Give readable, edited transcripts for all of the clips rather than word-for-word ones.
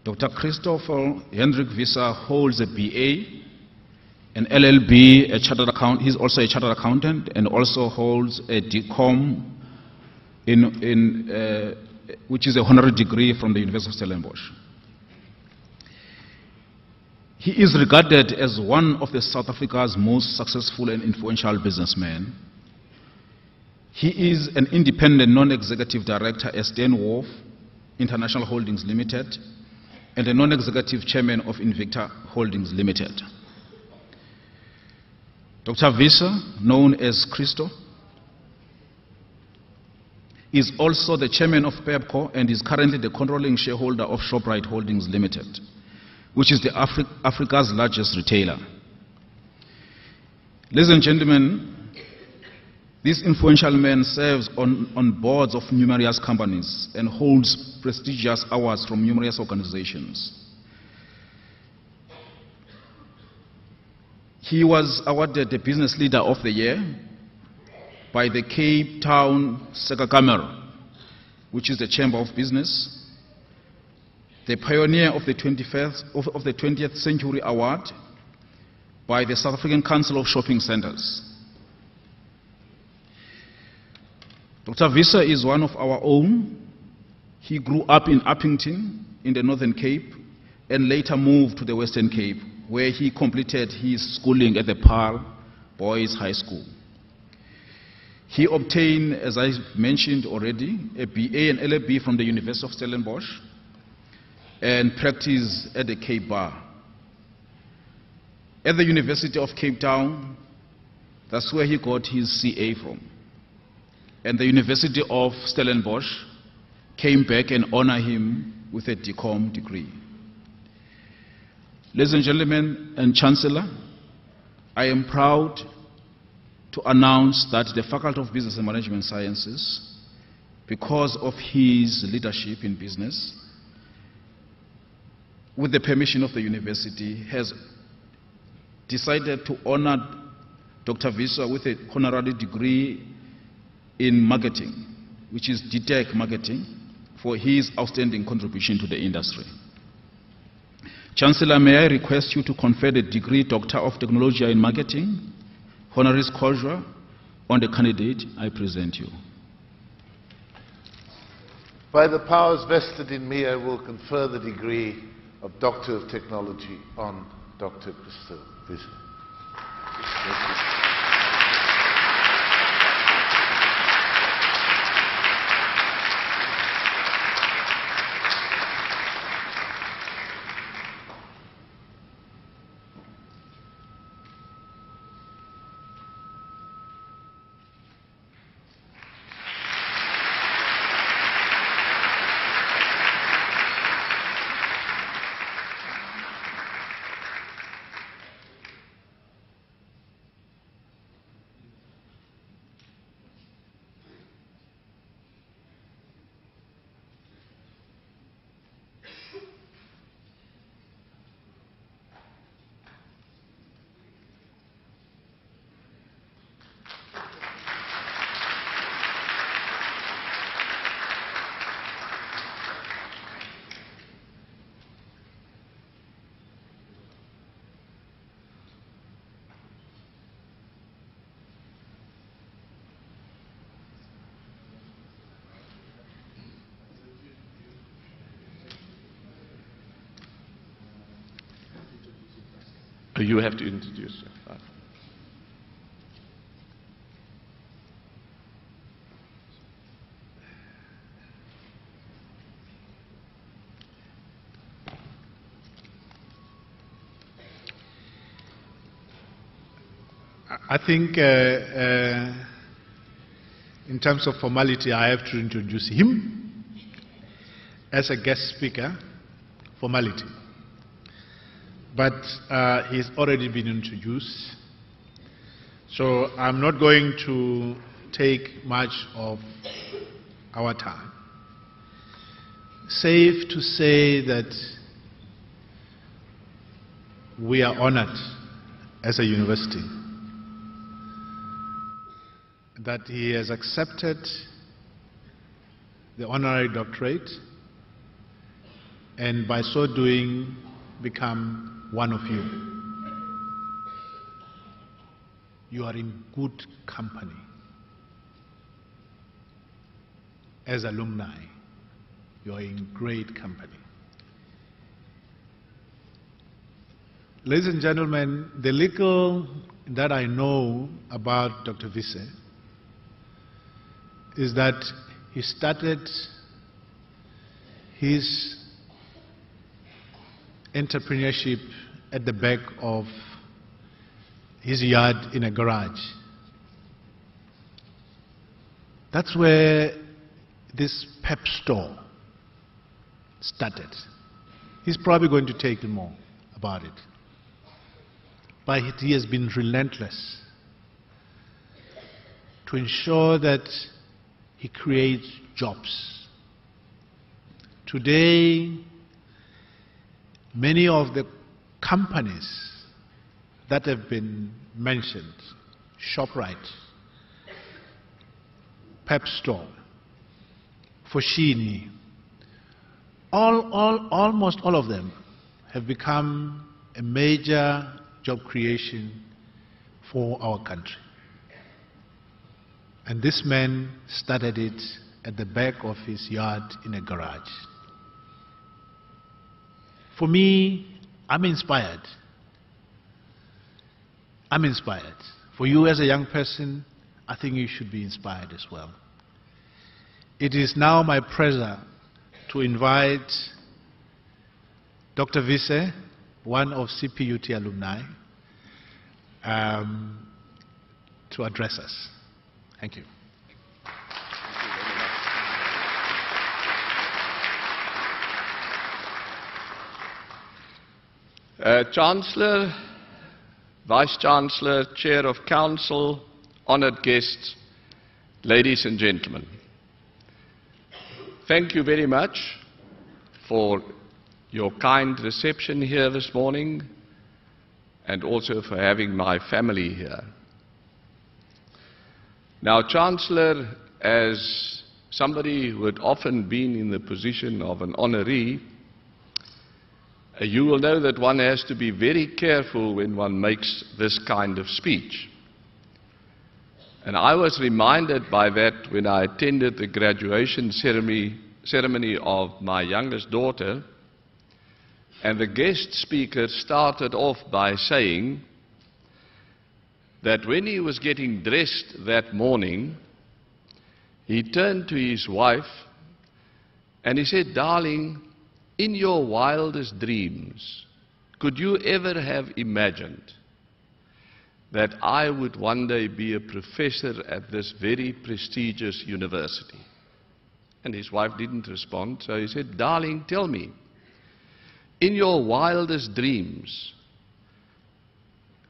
Dr. Christopher Hendrik Wiese holds a BA, an LLB, a chartered account. He's also a chartered accountant and also holds a DCOM, which is a honorary degree from the University of Stellenbosch. He is regarded as one of South Africa's most successful and influential businessmen. He is an independent non-executive director at Steenwolf International Holdings Limited and a non-executive chairman of Invicta Holdings Limited. Dr. Wiese, known as Christo, is also the chairman of PEPCO and is currently the controlling shareholder of Shoprite Holdings Limited, which is Africa's largest retailer. Ladies and gentlemen, this influential man serves on boards of numerous companies and holds prestigious awards from numerous organizations. He was awarded the Business Leader of the Year by the Cape Town Sekakamer, which is the Chamber of Business, the Pioneer of the 20th Century Award by the South African Council of Shopping Centers. Dr. Wiese is one of our own. He grew up in Uppington in the Northern Cape and later moved to the Western Cape, where he completed his schooling at the Paarl Boys High School. He obtained, as I mentioned already, a BA and LLB from the University of Stellenbosch and practiced at the Cape Bar. At the University of Cape Town, that's where he got his CA from. And the University of Stellenbosch came back and honored him with a DCOM degree. Ladies and gentlemen and Chancellor, I am proud to announce that the Faculty of Business and Management Sciences, because of his leadership in business, with the permission of the university, has decided to honor Dr. Wiese with a honorary degree in marketing, which is DTech Marketing, for his outstanding contribution to the industry. Chancellor, may I request you to confer the degree Doctor of Technology in Marketing, honoris causa, on the candidate I present you. By the powers vested in me, I will confer the degree of Doctor of Technology on Dr. Christo Wiese. You have to introduce yourself. I think in terms of formality, I have to introduce him as a guest speaker, formality. But he's already been introduced, so I'm not going to take much of our time. Safe to say that we are honored as a university that he has accepted the honorary doctorate and by so doing become one of you. You are in good company. As alumni, you are in great company. Ladies and gentlemen, the little that I know about Dr. Wiese is that he started his entrepreneurship at the back of his yard in a garage. That's where this pep store started. He's probably going to take you more about it. But he has been relentless to ensure that he creates jobs. Today, many of the companies that have been mentioned, ShopRite, Pep Store, Foschini, almost all of them have become a major job creation for our country. And this man started it at the back of his yard in a garage. For me, I'm inspired. I'm inspired. For you as a young person, I think you should be inspired as well. It is now my pleasure to invite Dr. Wiese, one of CPUT alumni, to address us. Thank you. Chancellor, Vice-Chancellor, Chair of Council, honoured guests, ladies and gentlemen. Thank you very much for your kind reception here this morning and also for having my family here. Now, Chancellor, as somebody who had often been in the position of an honorary, you will know that one has to be very careful when one makes this kind of speech. And I was reminded by that when I attended the graduation ceremony of my youngest daughter, and the guest speaker started off by saying that when he was getting dressed that morning, he turned to his wife and he said, "Darling, in your wildest dreams, could you ever have imagined that I would one day be a professor at this very prestigious university?" And his wife didn't respond, so he said, "Darling, tell me, in your wildest dreams,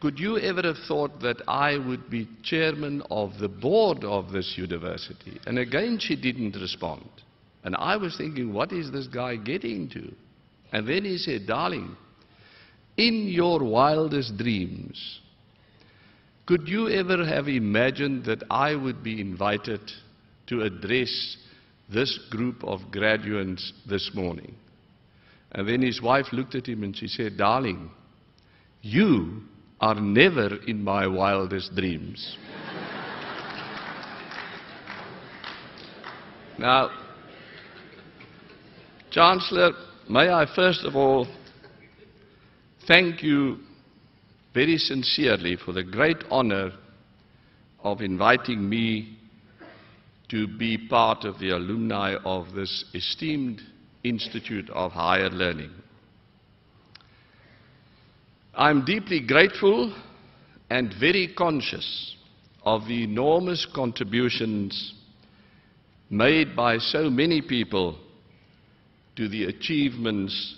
could you ever have thought that I would be chairman of the board of this university?" And again she didn't respond. And I was thinking, what is this guy getting to? And then he said, "Darling, in your wildest dreams, could you ever have imagined that I would be invited to address this group of graduates this morning?" And then his wife looked at him and she said, "Darling, you are never in my wildest dreams." Now, Chancellor, may I first of all thank you very sincerely for the great honor of inviting me to be part of the alumni of this esteemed Institute of Higher Learning. I'm deeply grateful and very conscious of the enormous contributions made by so many people to the achievements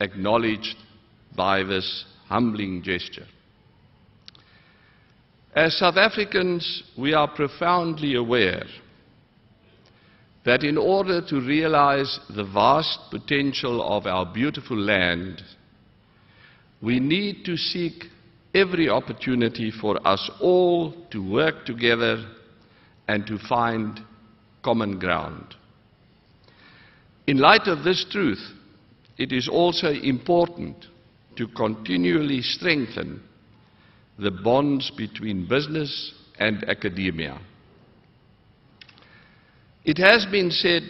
acknowledged by this humbling gesture. As South Africans, we are profoundly aware that in order to realize the vast potential of our beautiful land, we need to seek every opportunity for us all to work together and to find common ground. In light of this truth, it is also important to continually strengthen the bonds between business and academia. It has been said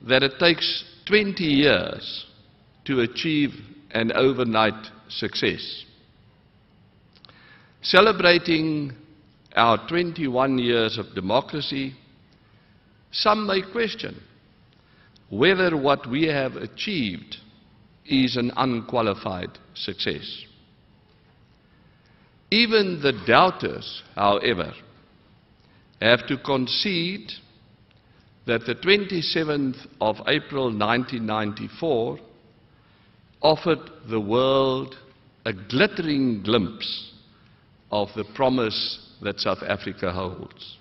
that it takes 20 years to achieve an overnight success. Celebrating our 21 years of democracy, some may question whether what we have achieved is an unqualified success. Even the doubters, however, have to concede that the 27th of April 1994 offered the world a glittering glimpse of the promise that South Africa holds.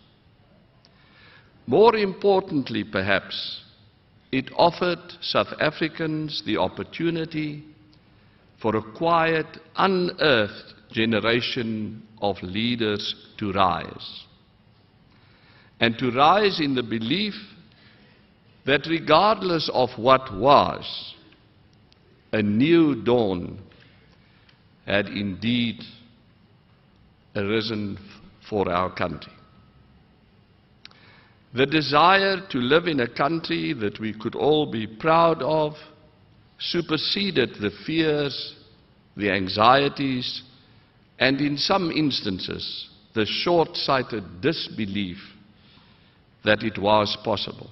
More importantly, perhaps, it offered South Africans the opportunity for a quiet, unearthed generation of leaders to rise. And to rise in the belief that regardless of what was, a new dawn had indeed arisen for our country. The desire to live in a country that we could all be proud of superseded the fears, the anxieties, and in some instances, the short-sighted disbelief that it was possible.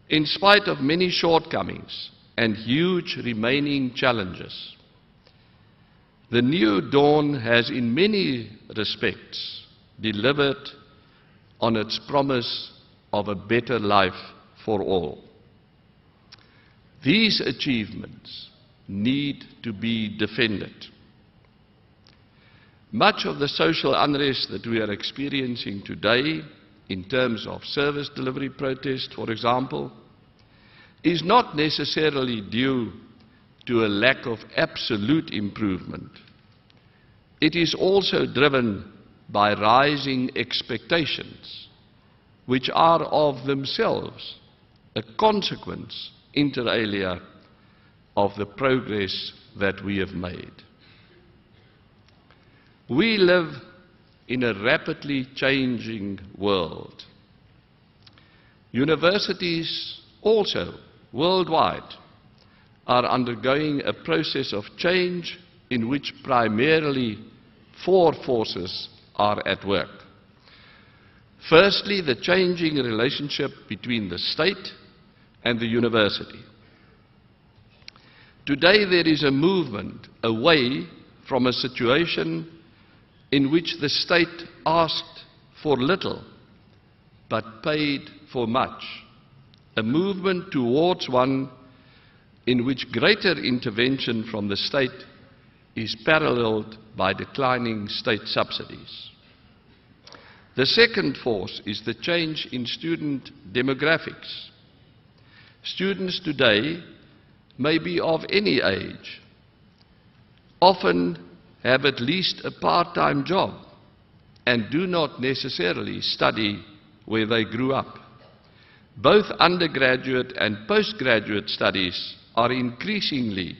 In spite of many shortcomings and huge remaining challenges, the new dawn has in many respects delivered on its promise of a better life for all. These achievements need to be defended. Much of the social unrest that we are experiencing today, in terms of service delivery protest, for example, is not necessarily due to a lack of absolute improvement. It is also driven by rising expectations, which are of themselves a consequence, inter alia, of the progress that we have made. We live in a rapidly changing world. Universities also, worldwide, are undergoing a process of change in which primarily four forces are at work. Firstly, the changing relationship between the state and the university. Today there is a movement away from a situation in which the state asked for little but paid for much. A movement towards one in which greater intervention from the state is paralleled by declining state subsidies. The second force is the change in student demographics. Students today may be of any age, often have at least a part-time job, and do not necessarily study where they grew up. Both undergraduate and postgraduate studies are increasingly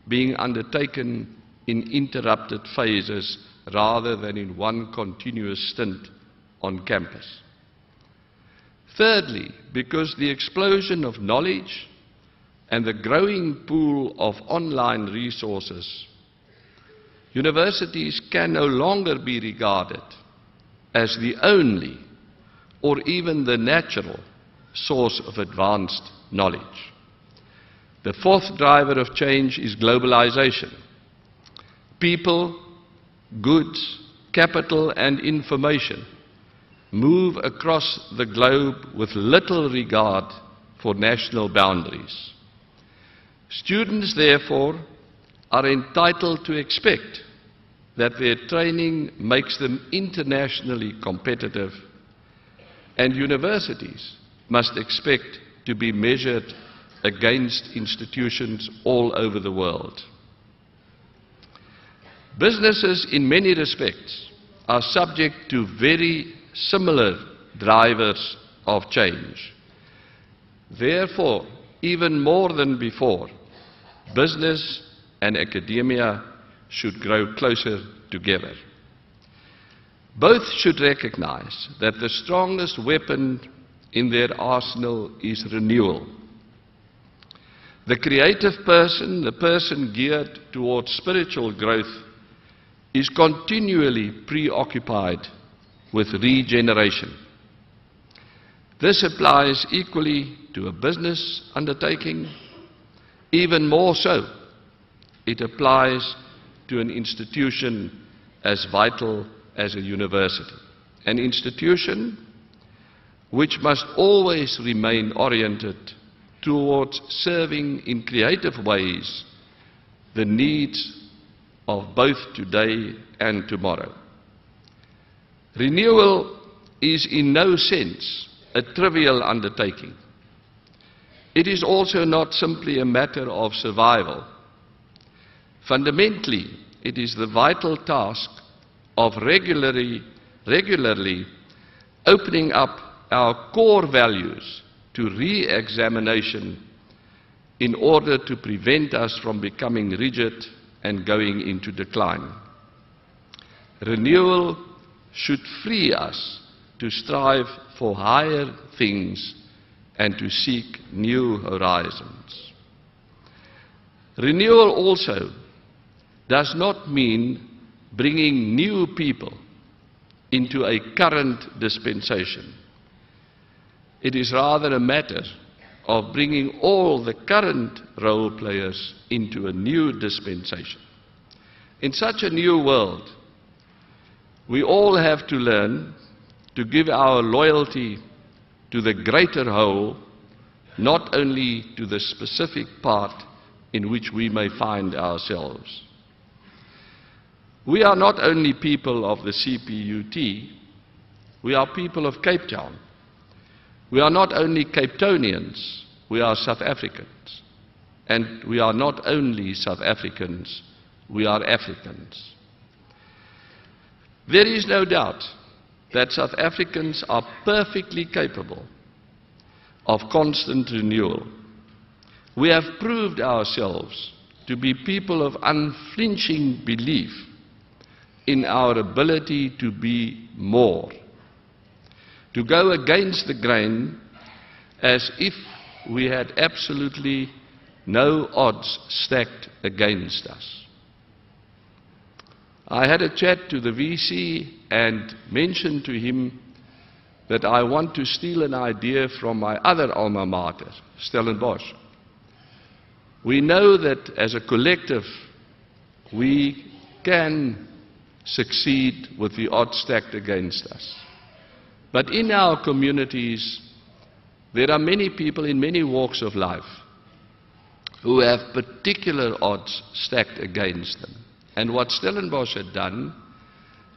being undertaken in interrupted phases rather than in one continuous stint on campus. Thirdly, because the explosion of knowledge and the growing pool of online resources, universities can no longer be regarded as the only or even the natural source of advanced knowledge. The fourth driver of change is globalization. People, goods, capital, and information move across the globe with little regard for national boundaries. Students, therefore, are entitled to expect that their training makes them internationally competitive, and universities must expect to be measured against institutions all over the world. Businesses, in many respects, are subject to very similar drivers of change. Therefore, even more than before, business and academia should grow closer together. Both should recognize that the strongest weapon in their arsenal is renewal. The creative person, the person geared towards spiritual growth, is continually preoccupied with regeneration. This applies equally to a business undertaking. Even more so, it applies to an institution as vital as a university. An institution which must always remain oriented towards serving in creative ways the needs of both today and tomorrow. Renewal is in no sense a trivial undertaking. It is also not simply a matter of survival. Fundamentally, it is the vital task of regularly opening up our core values to re-examination in order to prevent us from becoming rigid and going into decline. Renewal should free us to strive for higher things and to seek new horizons. Renewal also does not mean bringing new people into a current dispensation. It is rather a matter of bringing all the current role players into a new dispensation. In such a new world, we all have to learn to give our loyalty to the greater whole, not only to the specific part in which we may find ourselves. We are not only people of the CPUT, we are people of Cape Town. We are not only Cape Townians, we are South Africans. And we are not only South Africans, we are Africans. There is no doubt that South Africans are perfectly capable of constant renewal. We have proved ourselves to be people of unflinching belief in our ability to be more, to go against the grain as if we had absolutely no odds stacked against us. I had a chat to the VC and mentioned to him that I want to steal an idea from my other alma mater, Stellenbosch. We know that as a collective we can succeed with the odds stacked against us. But in our communities, there are many people in many walks of life who have particular odds stacked against them. And what Stellenbosch had done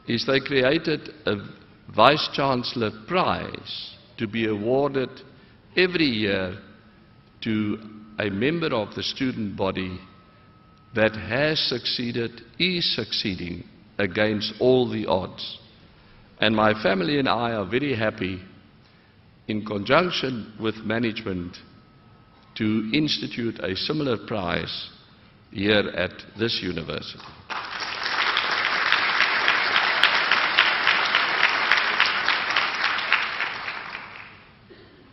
is they created a Vice-Chancellor Prize to be awarded every year to a member of the student body that has succeeded, is succeeding against all the odds. And my family and I are very happy, in conjunction with management, to institute a similar prize here at this university.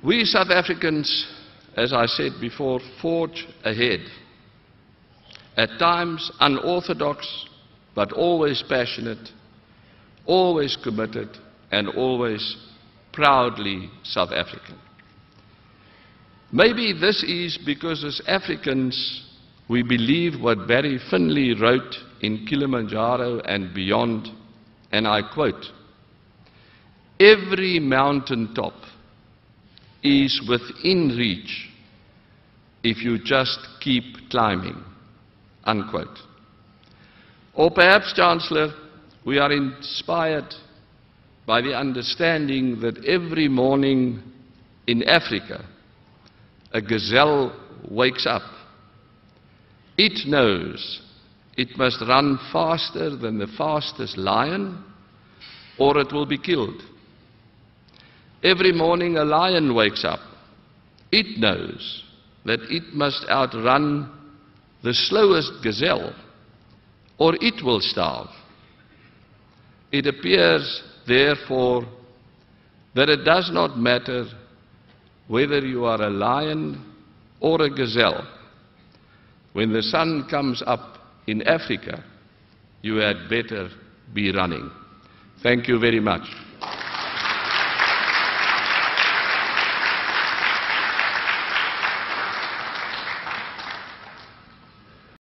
We South Africans, as I said before, forge ahead, at times unorthodox, but always passionate, always committed, and always proudly South African. Maybe this is because as Africans we believe what Barry Finley wrote in Kilimanjaro and Beyond, and I quote, "Every mountaintop is within reach if you just keep climbing," unquote. Or perhaps, Chancellor, we are inspired by the understanding that every morning in Africa, a gazelle wakes up. It knows it must run faster than the fastest lion, or it will be killed. Every morning a lion wakes up. It knows that it must outrun the slowest gazelle, or it will starve. It appears, therefore, that it does not matter whether you are a lion or a gazelle. When the sun comes up in Africa, you had better be running. Thank you very much.